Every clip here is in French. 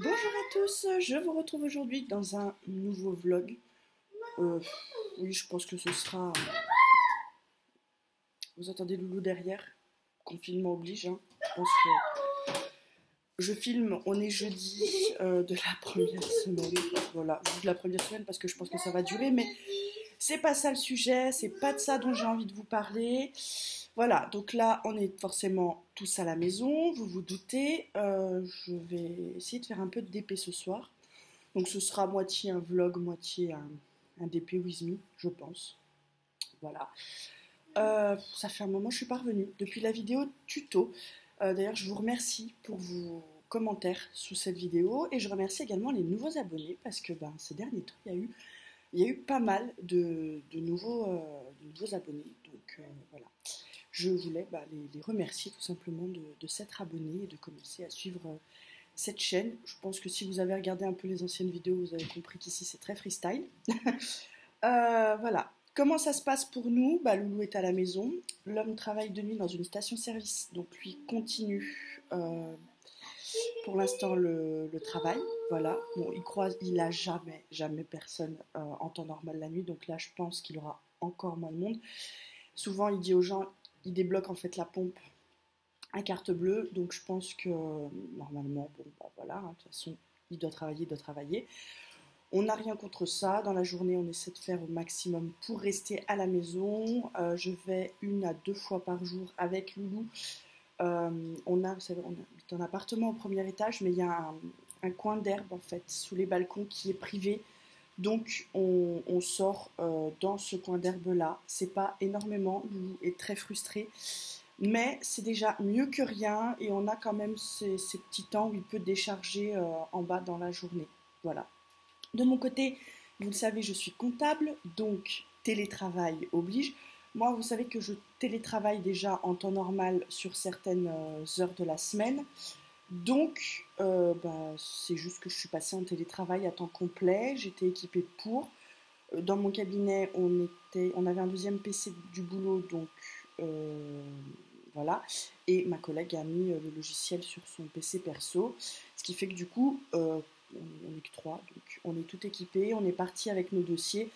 Bonjour à tous, je vous retrouve aujourd'hui dans un nouveau vlog. Oui, je pense que ce sera... Vous entendez Loulou derrière? Confinement oblige, hein. Je pense que je filme, on est jeudi de la première semaine. Voilà, je dis de la première semaine parce que je pense que ça va durer, mais c'est pas ça le sujet, c'est pas de ça dont j'ai envie de vous parler. Voilà, donc là, on est forcément tous à la maison, vous vous doutez. Je vais essayer de faire un peu de DP ce soir. Donc ce sera moitié un vlog, moitié un DP with me, je pense. Voilà. Ça fait un moment que je suis pas revenue. Depuis la vidéo tuto. D'ailleurs, je vous remercie pour vos commentaires sous cette vidéo. Et je remercie également les nouveaux abonnés parce que ces derniers temps, il y a eu pas mal de nouveaux abonnés. Donc voilà. Je voulais les remercier tout simplement de s'être abonnés et de commencer à suivre cette chaîne. Je pense que si vous avez regardé un peu les anciennes vidéos, vous avez compris qu'ici c'est très freestyle. Voilà. Comment ça se passe pour nous? Loulou est à la maison. L'homme travaille de nuit dans une station-service, donc lui continue pour l'instant le travail. Voilà. Bon, il a jamais personne en temps normal la nuit, donc là je pense qu'il aura encore moins de monde. Souvent il dit aux gens, il débloque en fait la pompe à carte bleue, donc je pense que normalement, voilà, hein, de toute façon, il doit travailler. On n'a rien contre ça. Dans la journée, on essaie de faire au maximum pour rester à la maison. Je vais 1 à 2 fois par jour avec Loulou. Vous savez, on habite un appartement au premier étage, mais il y a un coin d'herbe en fait sous les balcons qui est privé. Donc on sort dans ce coin d'herbe là. C'est pas énormément. Loulou est très frustré. Mais c'est déjà mieux que rien et on a quand même ces petits temps où il peut décharger en bas dans la journée. Voilà. De mon côté, vous le savez, je suis comptable, donc télétravail oblige. Moi, vous savez que je télétravaille déjà en temps normal sur certaines heures de la semaine. Donc, c'est juste que je suis passée en télétravail à temps complet. J'étais équipée pour. Dans mon cabinet, on avait un deuxième PC du boulot, donc voilà. Et ma collègue a mis le logiciel sur son PC perso, ce qui fait que du coup, on est que trois, donc on est tout équipé, on est parti avec nos dossiers.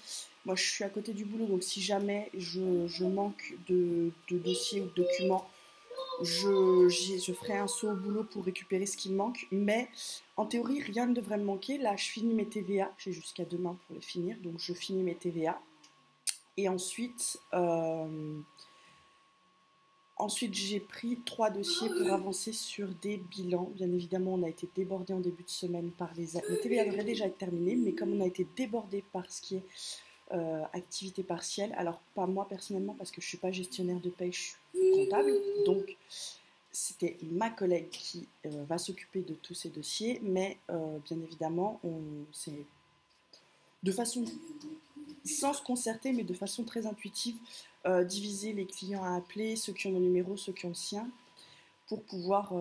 Moi, je suis à côté du boulot, donc si jamais je manque de dossiers ou de documents, je ferai un saut au boulot pour récupérer ce qui me manque. Mais en théorie, rien ne devrait me manquer. Là, je finis mes TVA, j'ai jusqu'à demain pour les finir, donc je finis mes TVA. Et ensuite, j'ai pris 3 dossiers pour avancer sur des bilans. Bien évidemment, on a été débordé en début de semaine par le TVA devrait déjà être terminé, mais comme on a été débordé par ce qui est activité partielle, alors pas moi personnellement parce que je ne suis pas gestionnaire de paye, je suis comptable, donc c'était ma collègue qui va s'occuper de tous ces dossiers, mais bien évidemment, c'est de façon sans se concerter, mais de façon très intuitive, diviser les clients à appeler, ceux qui ont le numéro, ceux qui ont le sien, pour pouvoir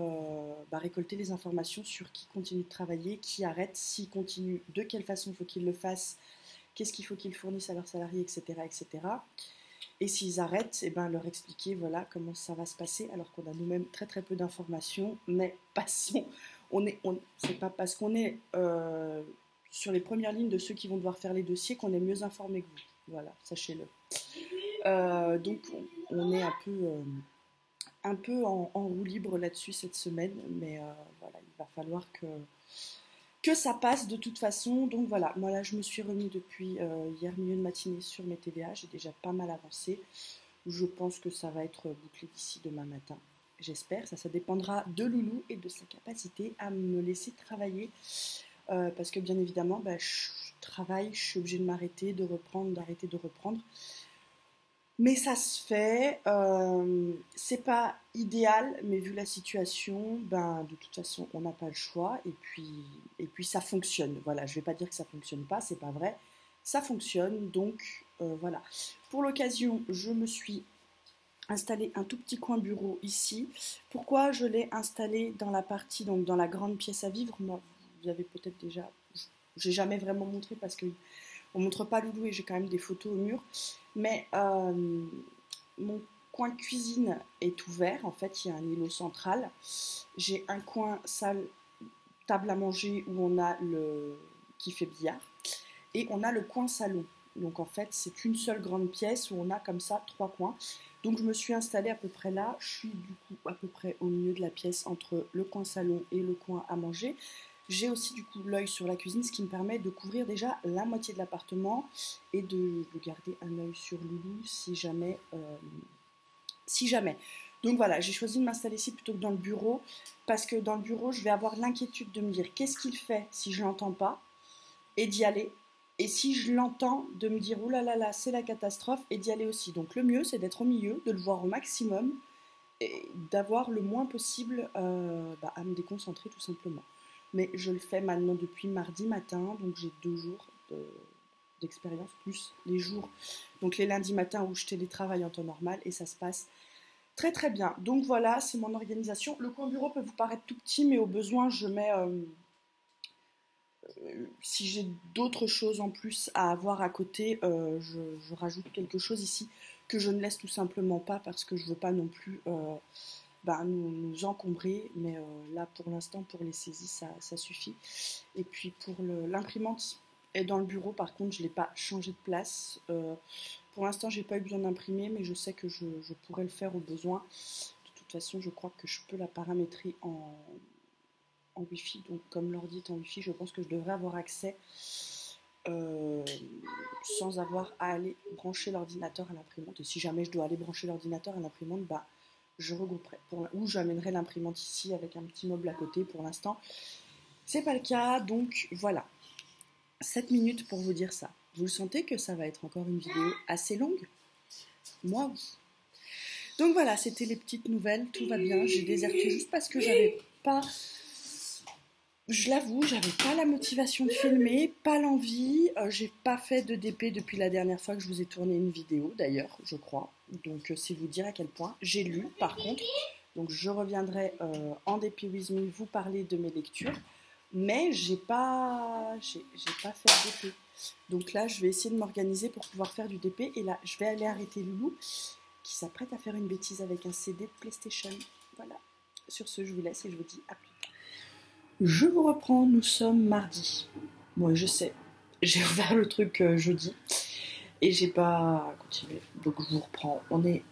récolter les informations sur qui continue de travailler, qui arrête, s'il continue, de quelle façon il faut qu'il le fasse, qu'est-ce qu'il faut qu'ils fournissent à leurs salariés, etc. etc. Et s'ils arrêtent, leur expliquer voilà comment ça va se passer, alors qu'on a nous-mêmes très très peu d'informations, mais passons, c'est pas parce qu'on est sur les premières lignes de ceux qui vont devoir faire les dossiers qu'on est mieux informés que vous. Voilà, sachez-le. Donc on est un peu en roue libre là-dessus cette semaine, mais voilà, il va falloir que ça passe de toute façon. Donc voilà, moi là je me suis remis depuis hier milieu de matinée sur mes TVA, j'ai déjà pas mal avancé. Je pense que ça va être bouclé d'ici demain matin. J'espère, ça dépendra de Loulou et de sa capacité à me laisser travailler. Parce que bien évidemment, je travaille, je suis obligée de m'arrêter, de reprendre, d'arrêter de reprendre. Mais ça se fait, c'est pas idéal, mais vu la situation, de toute façon, on n'a pas le choix, et puis ça fonctionne. Voilà, je vais pas dire que ça fonctionne pas, c'est pas vrai, ça fonctionne, donc voilà. Pour l'occasion, je me suis installé un tout petit coin bureau ici. Pourquoi je l'ai installé dans la partie, donc dans la grande pièce à vivre? Moi, vous avez peut-être déjà, j'ai jamais vraiment montré parce que on montre pas Loulou et j'ai quand même des photos au mur. Mais mon coin cuisine est ouvert. En fait, il y a un îlot central. J'ai un coin salle table à manger où on a le qui fait billard et on a le coin salon. Donc en fait, c'est une seule grande pièce où on a comme ça 3 coins. Donc je me suis installée à peu près là. Je suis du coup à peu près au milieu de la pièce entre le coin salon et le coin à manger. J'ai aussi du coup l'œil sur la cuisine, ce qui me permet de couvrir déjà la moitié de l'appartement et de garder un œil sur Loulou si jamais. Si jamais. Donc voilà, j'ai choisi de m'installer ici plutôt que dans le bureau parce que dans le bureau, je vais avoir l'inquiétude de me dire qu'est-ce qu'il fait si je l'entends pas et d'y aller. Et si je l'entends, de me dire, oulala, là là là, c'est la catastrophe, et d'y aller aussi. Donc le mieux, c'est d'être au milieu, de le voir au maximum, et d'avoir le moins possible à me déconcentrer tout simplement. Mais je le fais maintenant depuis mardi matin, donc j'ai 2 jours d'expérience, plus les jours, donc les lundis matins où je télétravaille en temps normal, et ça se passe très très bien. Donc voilà, c'est mon organisation. Le coin bureau peut vous paraître tout petit, mais au besoin, je mets si j'ai d'autres choses en plus à avoir à côté, je rajoute quelque chose ici que je ne laisse tout simplement pas parce que je ne veux pas non plus nous encombrer. Mais là, pour l'instant, pour les saisies, ça suffit. Et puis pour l'imprimante est dans le bureau, par contre, je ne l'ai pas changé de place. Pour l'instant, j'ai pas eu besoin d'imprimer, mais je sais que je pourrais le faire au besoin. De toute façon, je crois que je peux la paramétrer en Wi-Fi. Donc, comme l'ordi est en Wi-Fi, je pense que je devrais avoir accès euh, sans avoir à aller brancher l'ordinateur à l'imprimante. Et si jamais je dois aller brancher l'ordinateur à l'imprimante, je regrouperai. Ou j'amènerai l'imprimante ici avec un petit meuble à côté. Pour l'instant, c'est pas le cas. Donc, voilà. 7 minutes pour vous dire ça. Vous sentez que ça va être encore une vidéo assez longue? Moi, oui. Donc voilà, c'était les petites nouvelles. Tout va bien. J'ai déserté juste parce que j'avais pas... Je l'avoue, j'avais pas la motivation de filmer, pas l'envie. J'ai pas fait de DP depuis la dernière fois que je vous ai tourné une vidéo, d'ailleurs, je crois. Donc c'est vous dire à quel point. J'ai lu, par contre. Donc je reviendrai en DP with me vous parler de mes lectures. Mais j'ai pas fait de DP. Donc là, je vais essayer de m'organiser pour pouvoir faire du DP. Et là, je vais aller arrêter Loulou, qui s'apprête à faire une bêtise avec un CD de PlayStation. Voilà. Sur ce, je vous laisse et je vous dis à plus tard. Je vous reprends, nous sommes mardi. Moi, je sais, j'ai ouvert le truc jeudi et j'ai pas continué. Donc je vous reprends. On est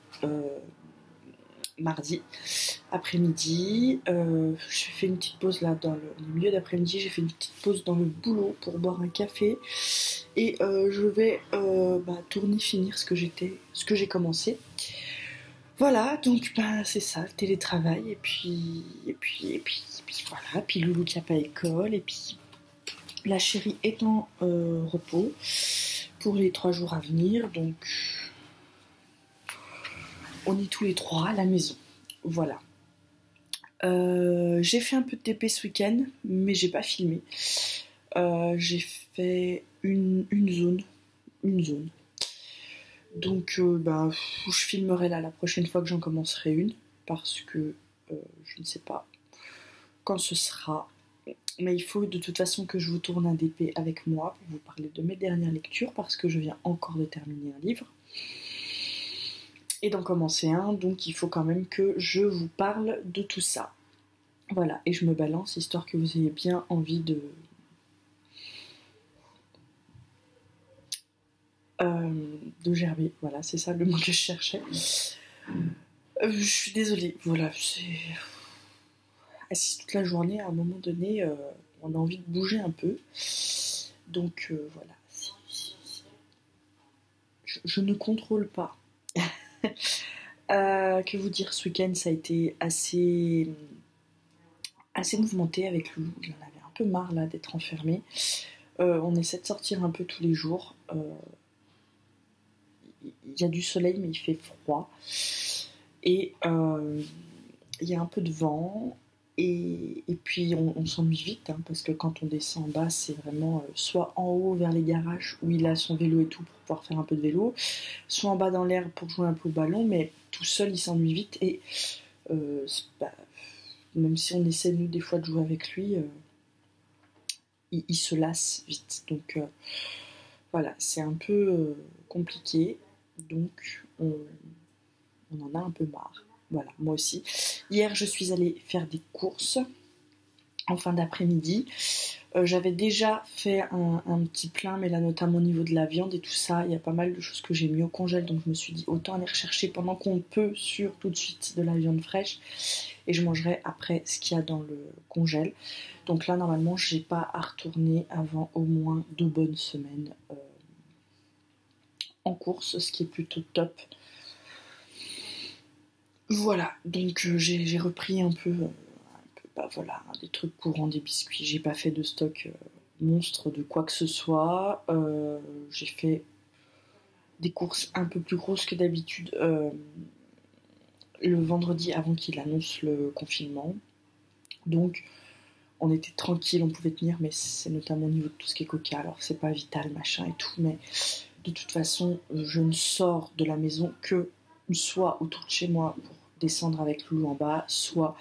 mardi après-midi. J'ai fait une petite pause là dans le milieu d'après-midi. J'ai fait une petite pause dans le boulot pour boire un café et je vais tourner, finir ce que j'ai commencé. Voilà, donc c'est ça, le télétravail, et puis voilà, puis Loulou qui n'a pas école, et puis la chérie est en repos pour les 3 jours à venir, donc on est tous les 3 à la maison, voilà. J'ai fait un peu de TP ce week-end, mais j'ai pas filmé. J'ai fait une zone. Donc je filmerai là la prochaine fois que j'en commencerai une, parce que je ne sais pas quand ce sera. Mais il faut de toute façon que je vous tourne un DP avec moi pour vous parler de mes dernières lectures, parce que je viens encore de terminer un livre et d'en commencer un, donc il faut quand même que je vous parle de tout ça. Voilà, et je me balance histoire que vous ayez bien envie de gerber. Voilà, c'est ça le mot que je cherchais. Je suis désolée, voilà, c'est assise toute la journée, à un moment donné, on a envie de bouger un peu. Donc voilà, je ne contrôle pas. Que vous dire, ce week-end, ça a été assez mouvementé avec Loulou. J'en avais un peu marre là d'être enfermée. On essaie de sortir un peu tous les jours. Il y a du soleil, mais il fait froid. Et il y a un peu de vent. Et puis on s'ennuie vite, hein, parce que quand on descend en bas, c'est vraiment soit en haut vers les garages où il a son vélo et tout pour pouvoir faire un peu de vélo, soit en bas dans l'herbe pour jouer un peu au ballon, mais tout seul il s'ennuie vite. Et même si on essaie nous des fois de jouer avec lui, il se lasse vite. Donc voilà, c'est un peu compliqué, donc on en a un peu marre. Voilà, moi aussi. Hier, je suis allée faire des courses. en fin d'après-midi. J'avais déjà fait un petit plein, mais là notamment au niveau de la viande et tout ça, il y a pas mal de choses que j'ai mis au congèle, donc je me suis dit autant aller rechercher pendant qu'on peut sur tout de suite de la viande fraîche, et je mangerai après ce qu'il y a dans le congèle. Donc là normalement j'ai pas à retourner avant au moins 2 bonnes semaines en course, ce qui est plutôt top. Voilà, donc j'ai repris un peu bah voilà, des trucs courants, des biscuits. J'ai pas fait de stock monstre de quoi que ce soit. J'ai fait des courses un peu plus grosses que d'habitude le vendredi avant qu'il annonce le confinement. Donc on était tranquille, on pouvait tenir, mais c'est notamment au niveau de tout ce qui est coca. Alors c'est pas vital, machin et tout, mais de toute façon, je ne sors de la maison que soit autour de chez moi pour descendre avec Loulou en bas, soit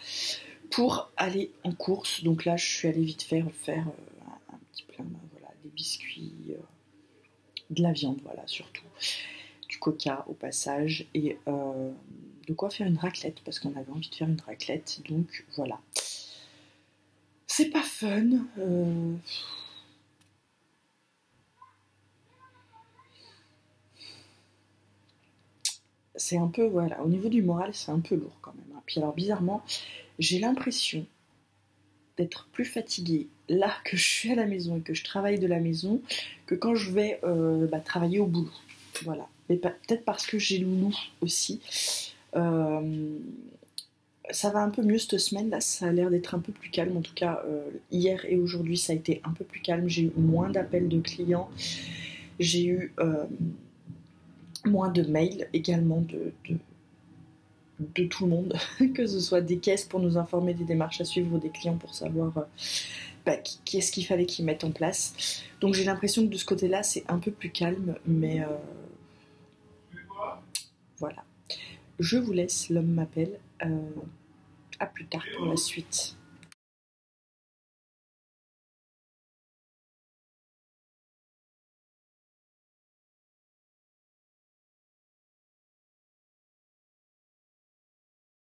pour aller en course. Donc là, je suis allée vite faire un petit plein, voilà, des biscuits, de la viande, voilà, surtout du coca au passage, et de quoi faire une raclette, parce qu'on avait envie de faire une raclette, donc voilà. C'est pas fun. C'est un peu, voilà, au niveau du moral, c'est un peu lourd quand même. Puis alors, bizarrement, j'ai l'impression d'être plus fatiguée là que je suis à la maison et que je travaille de la maison que quand je vais travailler au boulot. Voilà. Mais peut-être parce que j'ai Loulou aussi. Ça va un peu mieux cette semaine, là, ça a l'air d'être un peu plus calme. En tout cas, hier et aujourd'hui, ça a été un peu plus calme. J'ai eu moins d'appels de clients. J'ai eu moins de mails également de tout le monde, que ce soit des caisses pour nous informer des démarches à suivre ou des clients pour savoir qu'est-ce qu'il fallait qu'ils mettent en place. Donc j'ai l'impression que de ce côté-là, c'est un peu plus calme, mais voilà. Je vous laisse, l'homme m'appelle. À plus tard pour la suite.